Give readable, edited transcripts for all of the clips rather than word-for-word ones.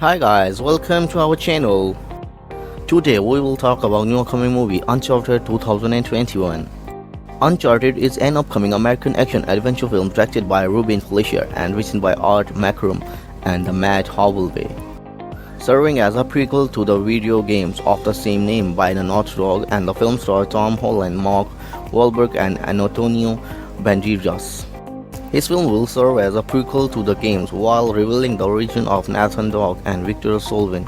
Hi guys, welcome to our channel. Today we will talk about new upcoming movie Uncharted 2021. Uncharted is an upcoming American action-adventure film directed by Ruben Fleischer and written by Art Makram and Matt Holloway, serving as a prequel to the video games of the same name by the Naughty Dog, and the film stars Tom Holland, Mark Wahlberg and Antonio Banderas. His film will serve as a prequel to the games while revealing the origin of Nathan Drake and Victor Sullivan.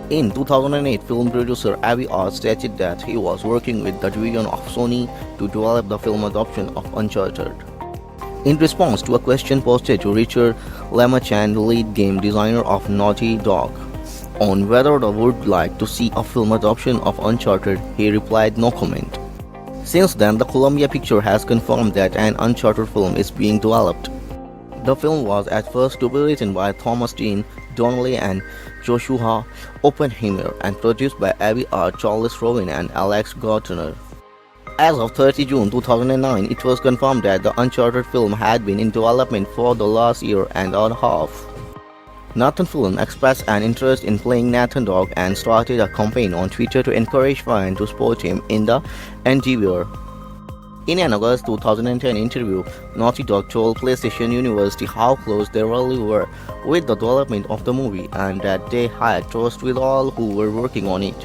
In 2008, film producer Avi Arad stated that he was working with the division of Sony to develop the film adaptation of Uncharted. In response to a question posted to Richard Lemachan, the lead game designer of Naughty Dog, on whether they would like to see a film adaptation of Uncharted, he replied, "No comment." Since then, the Columbia Pictures has confirmed that an Uncharted film is being developed. The film was at first to be written by Thomas Dean Donnelly and Joshua Oppenheimer and produced by Avi Arad, Charles Robbins and Alex Gartner. As of 30 June 2009, it was confirmed that the Uncharted film had been in development for the last year and a half. Nathan Fillion expressed an interest in playing Nathan Drake and started a campaign on Twitter to encourage fans to support him in the endeavor. In an August 2010 interview, Naughty Dog told PlayStation University how close they really were with the development of the movie and that they had trust with all who were working on it.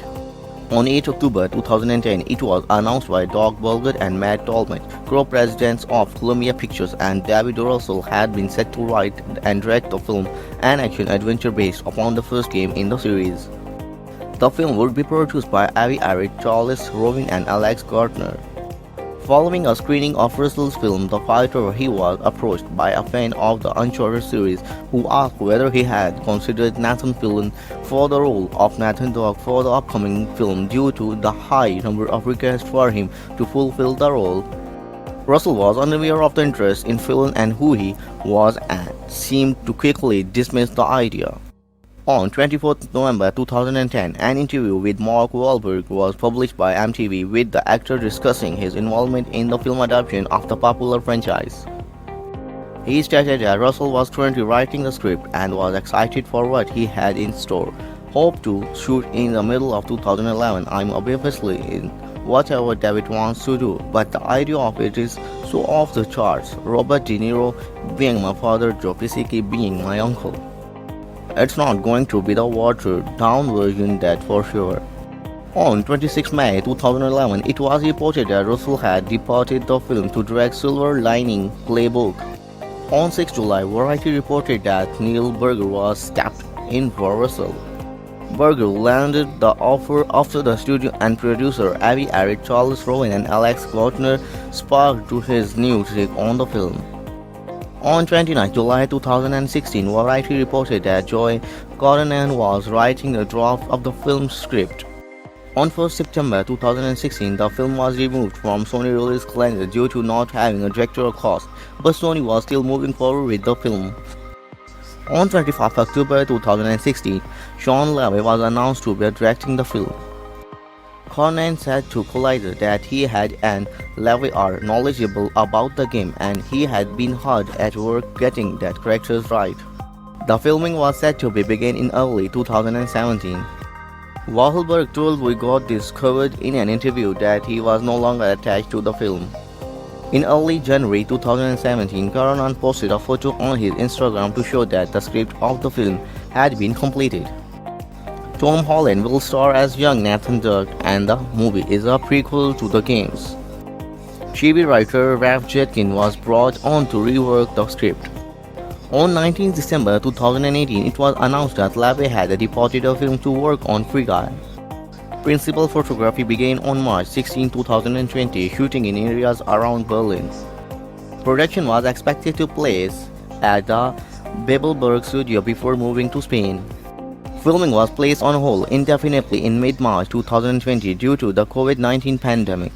On 8 October 2010, it was announced by Doug Bogert and Matt Tolman, co-presidents of Columbia Pictures, and David Russell had been set to write and direct the film, an action-adventure based upon the first game in the series. The film would be produced by Avi Arad, Charles Robbins and Alex Gartner. Following a screening of Russell's film The Fighter, he was approached by a fan of the Uncharted series who asked whether he had considered Nathan Fillion for the role of Nathan Drake for the upcoming film due to the high number of requests for him to fulfill the role. Russell was unaware of the interest in Fillion and who he was and seemed to quickly dismiss the idea. On 24 November 2010, an interview with Mark Wahlberg was published by MTV with the actor discussing his involvement in the film adaptation of the popular franchise. He stated that Russell was currently writing the script and was excited for what he had in store. Hope to shoot in the middle of 2011. I'm obviously in whatever David wants to do, but the idea of it is so off the charts. Robert De Niro being my father, Joe Pesci being my uncle. It's not going to be the watered-down version, that for sure. On 26 May 2011, it was reported that Russell had departed the film to direct Silver Lining Playbook. On 6 July, Variety reported that Neil Burger was stepped in for Russell. Burger landed the offer after the studio and producer Avi Arad, Charles Robbins and Alex Gartner spoke to his new take on the film. On 29 July 2016, Variety reported that Joy Carnahan was writing a draft of the film's script. On 1 September 2016, the film was removed from Sony release calendar due to not having a directorial cast, but Sony was still moving forward with the film. On 25 October 2016, Shawn Levy was announced to be directing the film. Carnahan said to Collider that he had and Levy are knowledgeable about the game and he had been hard at work getting that characters right. The filming was set to begin in early 2017. Wahlberg told We Got This Covered in an interview that he was no longer attached to the film. In early January 2017, Carnahan posted a photo on his Instagram to show that the script of the film had been completed. Tom Holland will star as young Nathan Drake, and the movie is a prequel to the games. TV writer Ralph Judkins was brought on to rework the script. On 19 December 2018, it was announced that Levy had departed the film to work on Free Guy. Principal photography began on March 16, 2020, shooting in areas around Berlin. Production was expected to place at the Babelberg studio before moving to Spain. Filming was placed on hold indefinitely in mid-March 2020 due to the COVID-19 pandemic.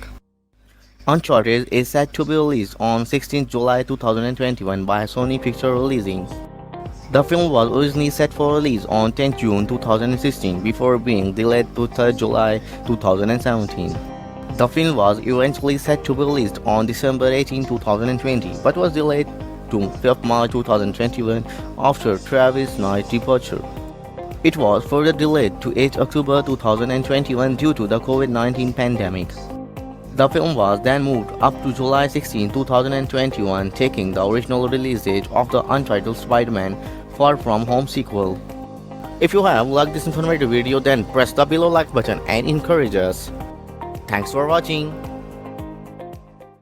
Uncharted is set to be released on 16 July 2021 by Sony Pictures Releasing. The film was originally set for release on 10 June 2016 before being delayed to 3 July 2017. The film was eventually set to be released on December 18, 2020 but was delayed to 5 March 2021 after Travis Knight's departure. It was further delayed to 8 October 2021 due to the COVID-19 pandemic. The film was then moved up to July 16, 2021, taking the original release date of the untitled Spider-Man Far From Home sequel. If you have liked this informative video, then press the below like button and encourage us. Thanks for watching.